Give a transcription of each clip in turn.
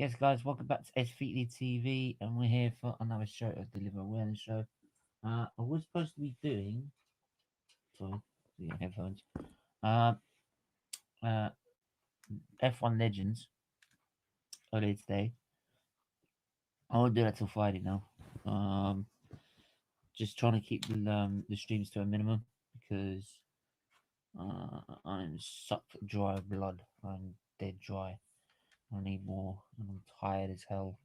Yes, guys, welcome back to SFeatleyTV, and we're here for another show of the Liver Awareness Show. I was supposed to be doing, sorry, the headphones, uh, uh, F1 Legends earlier today. I won't do that till Friday now. Um, just trying to keep the streams to a minimum because I'm sucked dry of blood. I'm dead dry. I need more, and I'm tired as hell.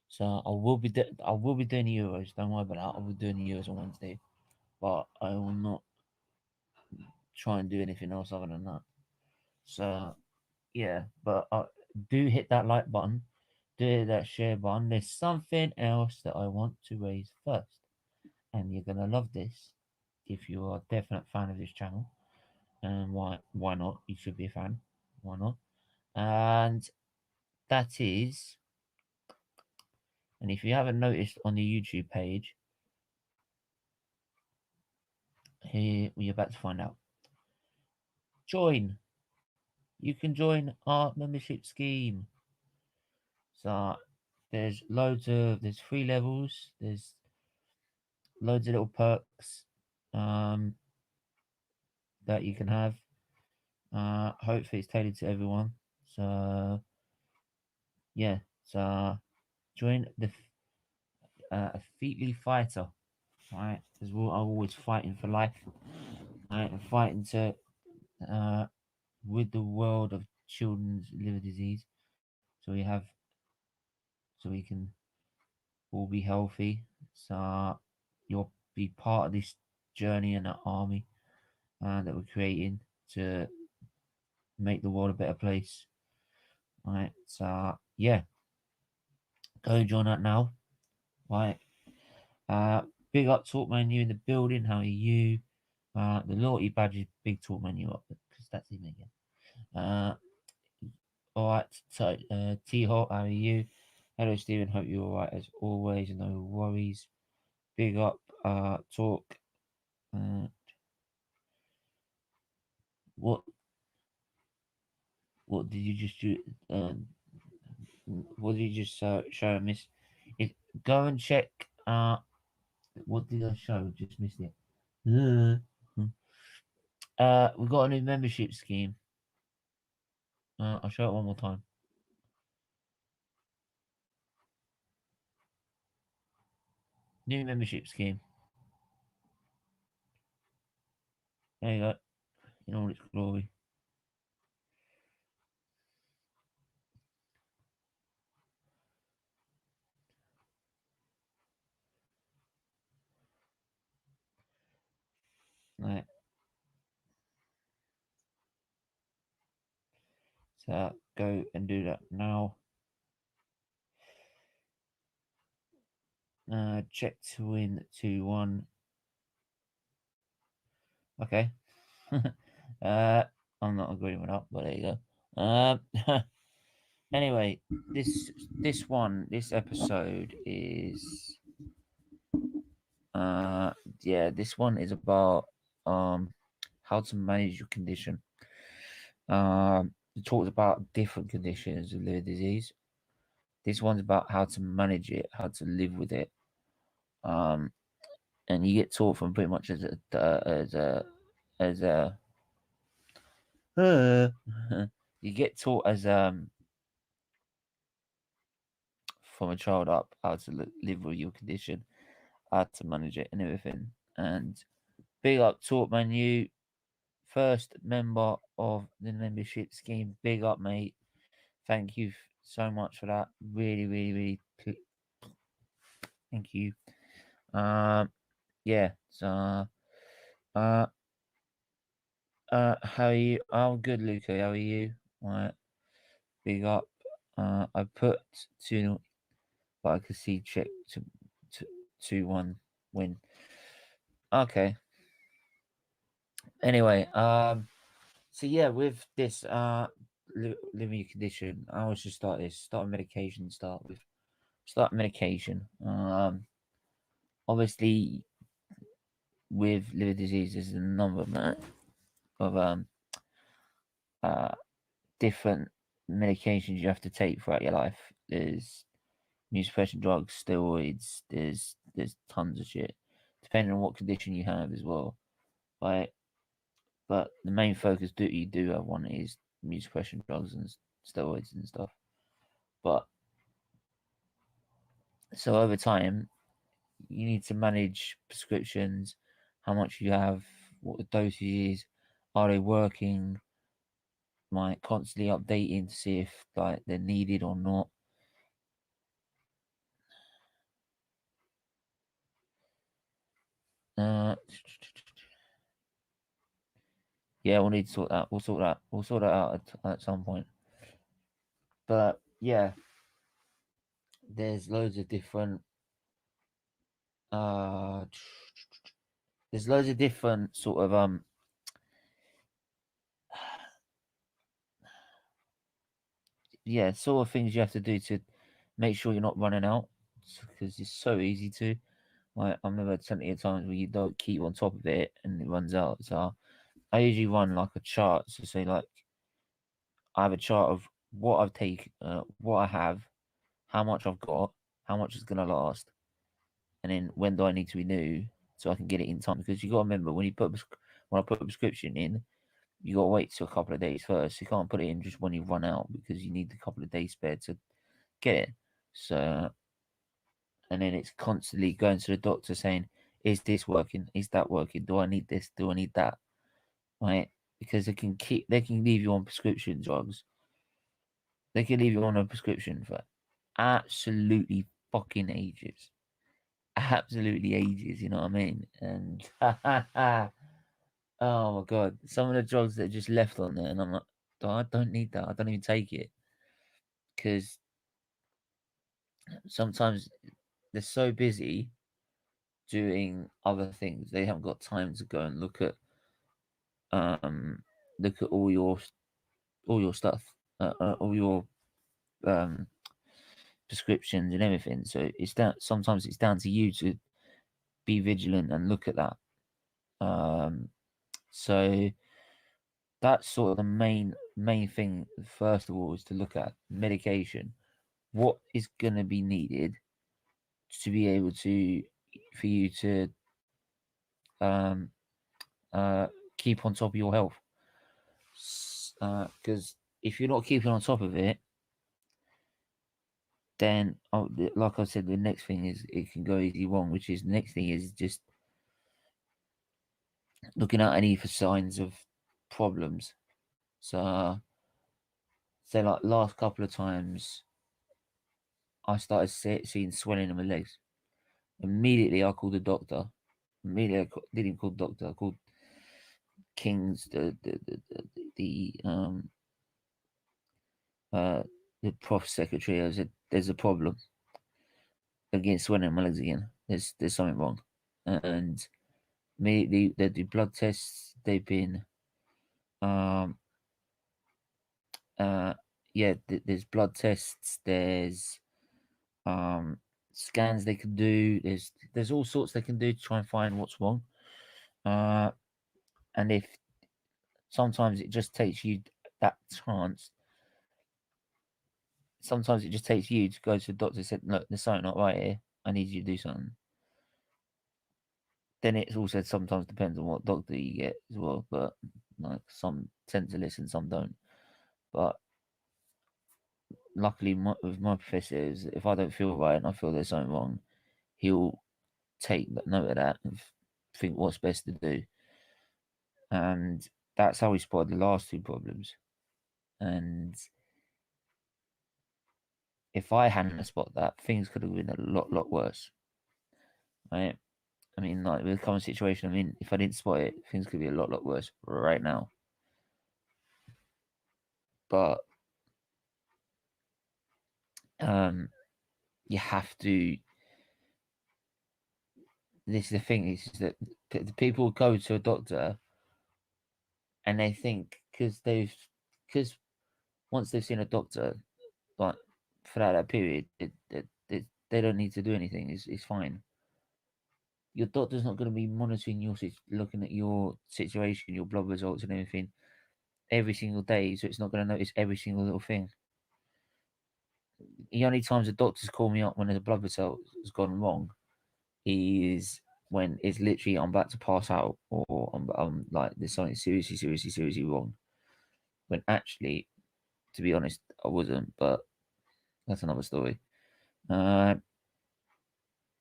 So I will be doing the Euros. Don't worry about that. I will be doing the Euros on Wednesday, but I will not try and do anything else other than that. So yeah, but do hit that like button, do hit that share button. There's something else that I want to raise first, and you're gonna love this if you are a definite fan of this channel. And why not? You should be a fan. Why not? And that is, and if you haven't noticed on the YouTube page, here we're about to find out. Join. You can join our membership scheme. So there's 3 levels. There's loads of little perks um, that you can have. Hopefully it's tailored to everyone. So yeah, so join the a Featly fighter, right? Because we're always fighting for life, right? And fighting to uh, with the world of children's liver disease. So so we can all be healthy. So you'll be part of this journey and the army that we're creating to make the world a better place. Right. So yeah, go join that now. Right. Uh, big up Talk Menu in the building. How are you? The loyalty badge is big Talk Menu up because that's him again. All right. So T Hot, how are you? Hello, Stephen. Hope you're all right as always. No worries. Big up. Talk. Uh, what what did you just do? What did you just show, Miss? It, go and check. What did I show? Just missed it. We got a new membership scheme. I'll show it one more time. New membership scheme. There you go. In all its glory. Right. So go and do that now. Check to win 2-1. Okay. I'm not agreeing with that, but there you go. Anyway, this episode is this one is about how to manage your condition. It talks about different conditions of liver disease. This one's about how to manage it, how to live with it. Um, and you get taught from pretty much as a you get taught as from a child up how to live with your condition, how to manage it, and everything. And big up Talk Menu, first member of the membership scheme. Big up, mate. Thank you so much for that. Really, really, really. Thank you. Yeah. So, uh, how are you? I'm good, Luca. How are you? Right. Big up. I put 2, but I could see check to 2-1 win. Okay. Anyway, so yeah, with this living condition, I always just start medication. Start medication. Obviously, with liver disease, there's a number of uh different medications you have to take throughout your life. there's immunosuppression drugs, steroids. There's tons of shit, depending on what condition you have as well. Right, but the main focus you do have one is immunosuppression drugs and steroids and stuff. But so over time, you need to manage prescriptions, how much you have, what the dosage is, are they working, like constantly updating to see if like they're needed or not. Uh, yeah, we'll need to sort that. We'll sort that out at some point. But yeah, there's loads of different. Uh, there's loads of different sort of yeah, sort of things you have to do to make sure you're not running out, because it's so easy to. Like, I've never had plenty of times where you don't keep on top of it and it runs out. So I usually run like a chart. So say like I have a chart of what I've taken, what I have, how much I've got, how much is gonna last, and then when do I need to renew so I can get it in time. Because you got to remember when I put a prescription in, you got to wait till a couple of days first. You can't put it in just when you run out because you need a couple of days spare to get it. So, and then it's constantly going to the doctor saying, "Is this working? Is that working? Do I need this? Do I need that?" Right? Because they can leave you on prescription drugs. They can leave you on a prescription for absolutely fucking ages. Absolutely ages, you know what I mean? And oh my god, some of the drugs that are just left on there, and I'm like, "Oh, I don't need that. I don't even take it because sometimes they're so busy doing other things they haven't got time to go and um look at all your stuff, all your um prescriptions and everything. So it's down. Sometimes it's down to you to be vigilant and look at that. So that's sort of the main thing. First of all, is to look at medication. What is going to be needed to be able to for you to um, uh, keep on top of your health? Because if you're not keeping on top of it, then like I said, the next thing is it can go easily wrong. Which is the next thing is just looking at any for signs of problems. So, say like last couple of times, I started seeing swelling in my legs. Immediately, I called the doctor. Immediately, didn't even call the doctor. I called King's the uh the prof secretary. I said, "There's a problem. Again, swelling in my legs again. There's something wrong." And immediately they do blood tests. They've been um uh yeah. There's blood tests. There's um scans they can do. There's all sorts they can do to try and find what's wrong. Uh, and if sometimes it just takes you that chance. Sometimes it just takes you to go to the doctor and say, "Look, there's something not right here. I need you to do something." Then it's also sometimes depends on what doctor you get as well. But like some tend to listen, some don't. But luckily, with my professor, is if I don't feel right and I feel there's something wrong, he'll take note of that and think what's best to do. And that's how we spotted the last two problems. And if I hadn't spotted that, things could have been a lot worse. Right? I mean, like with the current situation, I mean, if I didn't spot it, things could be a lot worse right now. But um, you have to. This is the thing: is that the people go to a doctor and they think because once they've seen a doctor, like for that period, they don't need to do anything. It's fine. Your doctor's not going to be monitoring looking at your situation, your blood results, and everything every single day. So it's not going to notice every single little thing. The only times the doctors call me up when a blood result has gone wrong is when it's literally I'm about to pass out, or I'm like there's something seriously wrong. When actually, to be honest, I wasn't. But that's another story. Uh,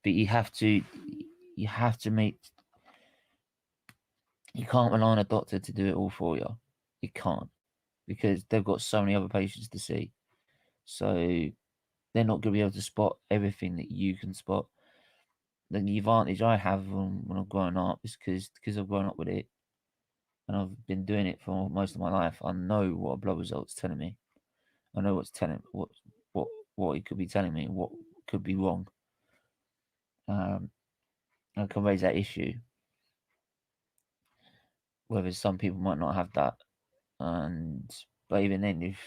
but you have to make. You can't rely on a doctor to do it all for you. You can't, because they've got so many other patients to see. So they're not going to be able to spot everything that you can spot. Then the advantage I have when I've grown up is because I've grown up with it and I've been doing it for most of my life. I know what a blood result's telling me. I know what's telling what what it could be telling me, what could be wrong. I can raise that issue. Whereas some people might not have that, and but even then, if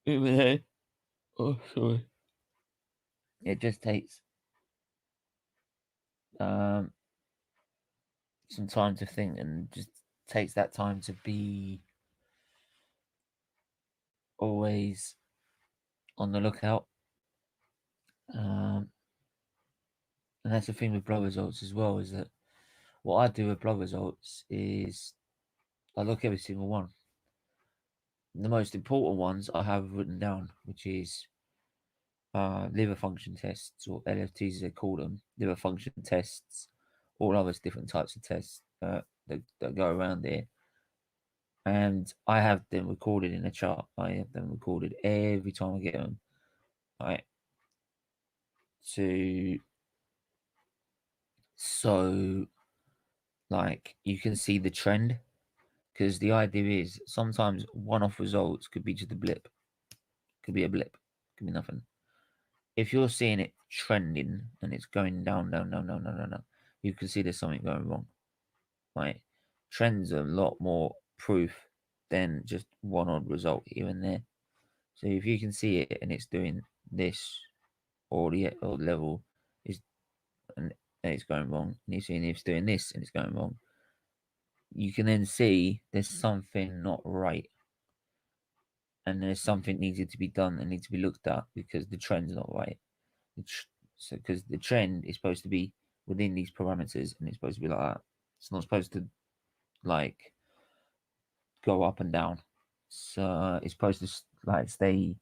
even then, oh sorry, it just takes um some time to think, and just takes that time to be always on the lookout. Um, and that's the thing with blood results as well, is that what I do with blood results is I look every single one. The most important ones I have written down, which is liver function tests, or LFTs as they call them, liver function tests, all other different types of tests that go around there. And I have them recorded in a chart. I have them recorded every time I get them, right? To so like you can see the trend, because the idea is sometimes one-off results could be just a blip, could be a blip, could be nothing. If you're seeing it trending and it's going down, you can see there's something going wrong, right? Trends are a lot more proof than just one odd result here and there. So if you can see it and it's doing this, or the level is and it's going wrong, and you're seeing it's doing this and it's going wrong, you can then see there's something not right, and there's something needed to be done and needs to be looked at because the trend's not right. So because the trend is supposed to be within these parameters and it's supposed to be like that. It's not supposed to like go up and down. So it's supposed to like stay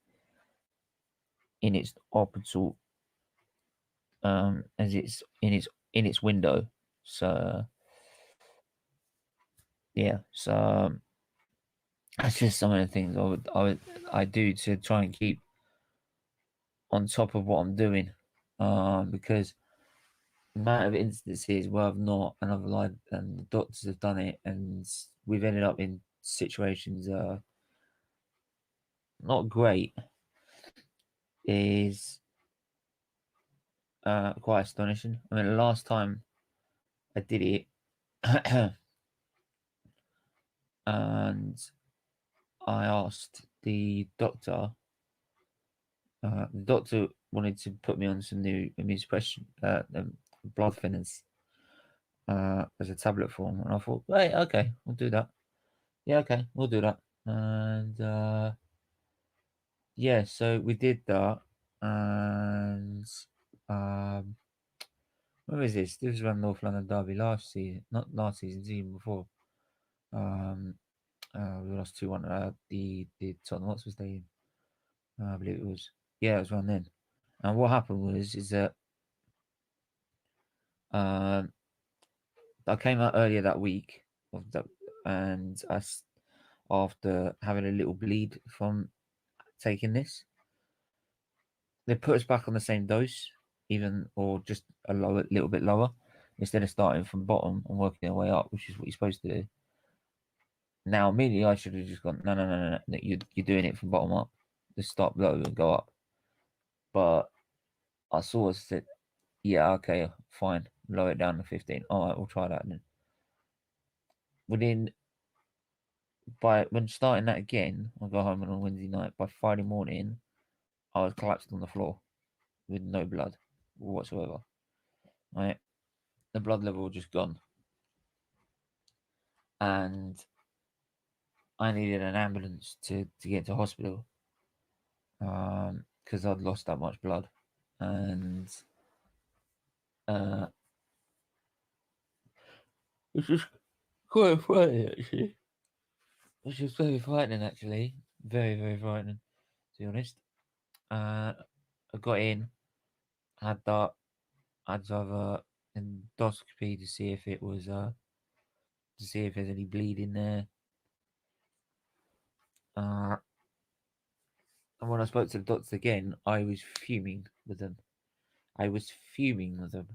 in its optimal as it's in its window. So yeah, so that's just some of the things I do to try and keep on top of what I'm doing, because the amount of instances where I've not and I've lied and the doctors have done it and we've ended up in situations not great is quite astonishing. I mean, the last time I did it, and I asked the doctor. The doctor wanted to put me on some new immunosuppression, blood thinners, as a tablet form, and I thought, right, okay, we'll do that. Yeah, okay, we'll do that. And yeah, so we did that, and um, when was this? This was around North London Derby last season, not last season, season before. Um, we lost 2-1. The Tottenham Hotspur Stadium, I believe it was. Yeah, it was around then. And what happened was is that um, I came out earlier that week of the, and after having a little bleed from taking this, they put us back on the same dose, even or just a little bit lower, instead of starting from bottom and working our way up, which is what you're supposed to do. Now, immediately, I should have just gone, no. You're doing it from bottom up. Just start low and go up. But I saw us said, yeah, okay, fine, lower it down to 15. All right, we'll try that then. Within by when starting that again, I go home on a Wednesday night. By Friday morning, I was collapsed on the floor with no blood whatsoever. Right, the blood level just gone, and I needed an ambulance to get to hospital. because I'd lost that much blood, and uh, it's just quite frightening actually. It's just very frightening actually, very frightening to be honest. Uh, I got in, had that, had to have a endoscopy to see if it was to see if there's any bleeding there. Uh, and when I spoke to the doctors again, I was fuming with them. I was fuming with them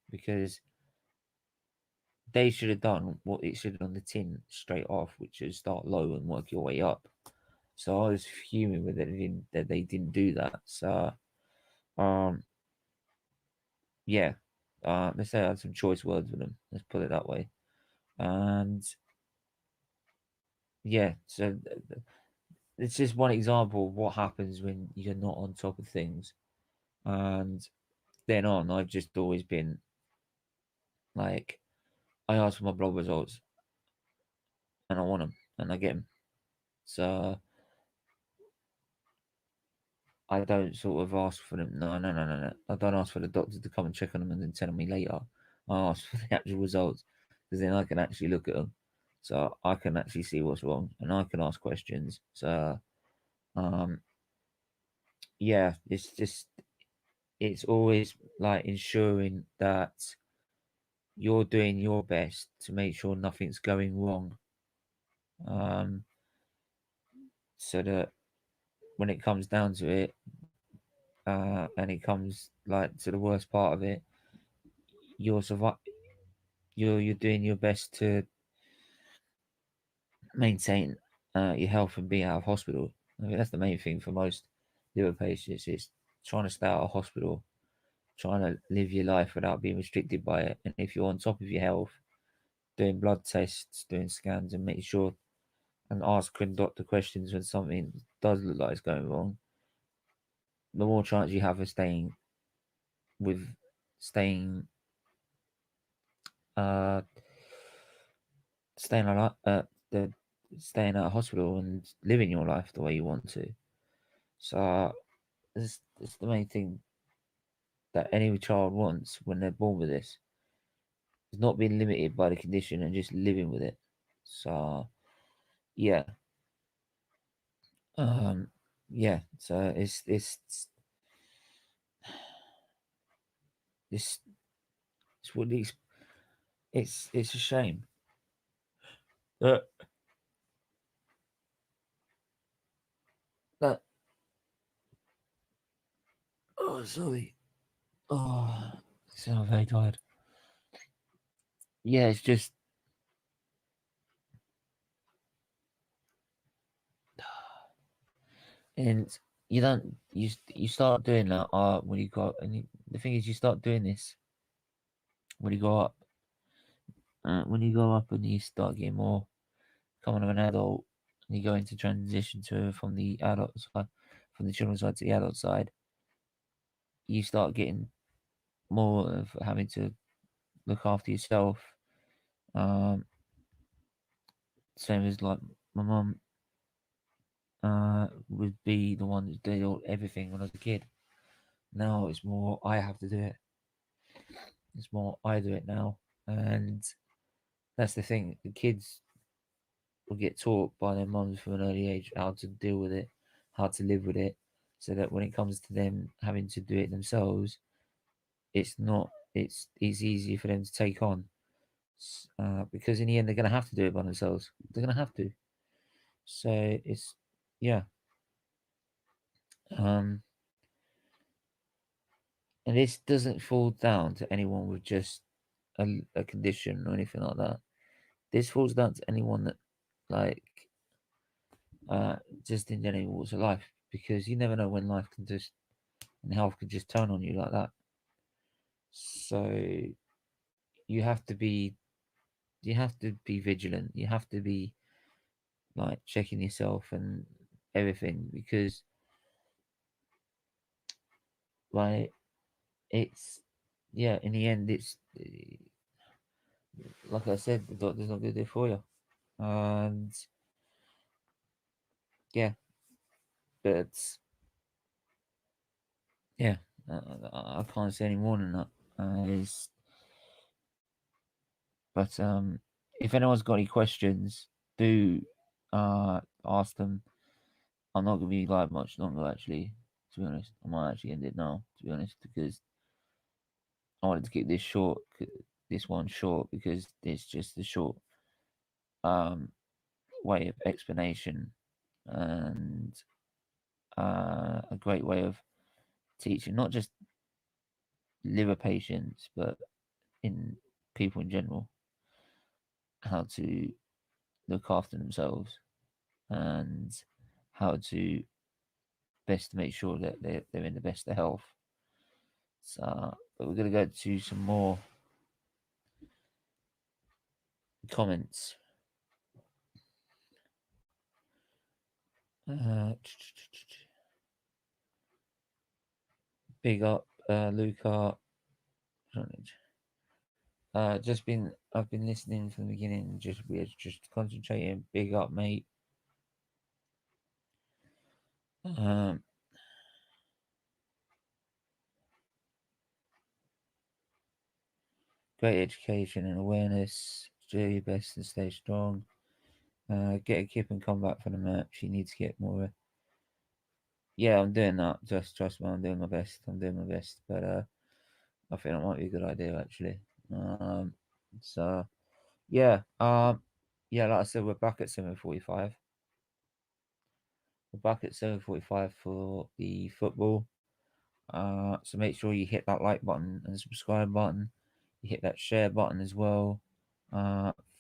because they should have done what it should have on the tin straight off, which is start low and work your way up. So I was fuming with it that they didn't do that. So, um, yeah, let's say I had some choice words with them. Let's put it that way. And yeah, so it's just one example of what happens when you're not on top of things. And then on, I've just always been like, I ask for my blood results and I want them and I get them. So I don't sort of ask for them. No. I don't ask for the doctor to come and check on them and then tell me later. I ask for the actual results because then I can actually look at them. So I can actually see what's wrong and I can ask questions. So, um, yeah, it's always like ensuring that you're doing your best to make sure nothing's going wrong. Um, so that when it comes down to it, and it comes like to the worst part of it, you're survive. You're doing your best to maintain your health and be out of hospital. I mean, that's the main thing for most liver patients is trying to stay out of hospital, trying to live your life without being restricted by it. And if you're on top of your health, doing blood tests, doing scans, and making sure and asking doctor questions when something does look like it's going wrong, the more chance you have of with staying uh staying alive, the staying at a hospital and living your life the way you want to. So it's the main thing that any child wants when they're born with this is not being limited by the condition and just living with it. So yeah, um, yeah. So it's it's what it's a shame that that oh sorry oh so I'm very tired. Yeah, it's just and you don't you start doing that when you got and the thing is you start doing this when you go up when you go up and you start getting more becoming an adult and you go into transition to from the adult side from the children's side to the adult side you start getting more of having to look after yourself same as like my mum would be the one that did everything when I was a kid. Now it's more I have to do it. It's more I do it now, and that's the thing. The kids will get taught by their mums from an early age how to deal with it, how to live with it, so that when it comes to them having to do it themselves, it's not. It's easier for them to take on, because in the end they're going to have to do it by themselves. They're going to have to. So it's yeah. Um, and this doesn't fall down to anyone with just a condition or anything like that. This falls down to anyone that like uh just in any walks of life because you never know when life can just and health can just turn on you like that. So you have to be you have to be vigilant. You have to be like checking yourself and everything because like it's yeah in the end it's like I said the doctor's not going to do it for you and yeah but yeah, I can't say any more than that. But if anyone's got any questions, do ask them. I'm not gonna be live much longer, actually. To be honest, I might actually end it now. To be honest, because I wanted to keep this one short, because it's just a short um way of explanation, and a great way of teaching not just liver patients, but in people in general, how to look after themselves, and how to best make sure that they're in the best of health. So, but we're going to go to some more comments. Uh, Big up, Luca. I've been listening from the beginning. We're just concentrating. Big up, mate. Um, Great education and awareness. Do your best and stay strong. Get a kip and come back for the match. You need to get more. Yeah, I'm doing that. Just trust me, I'm doing my best. I'm doing my best. But I think that might be a good idea, actually. So yeah. Yeah, like I said, we're back at 7:45. We're back at 7:45 for the football. So make sure you hit that like button and subscribe button. You hit that share button as well.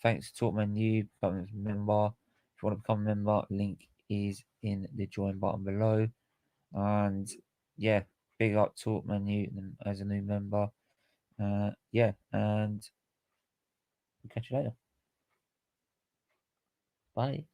Thanks to Talk Menu, becoming a member. If you want to become a member, link is in the join button below. And yeah, big up Talk Menu as a new member. Yeah, and we'll catch you later. Bye.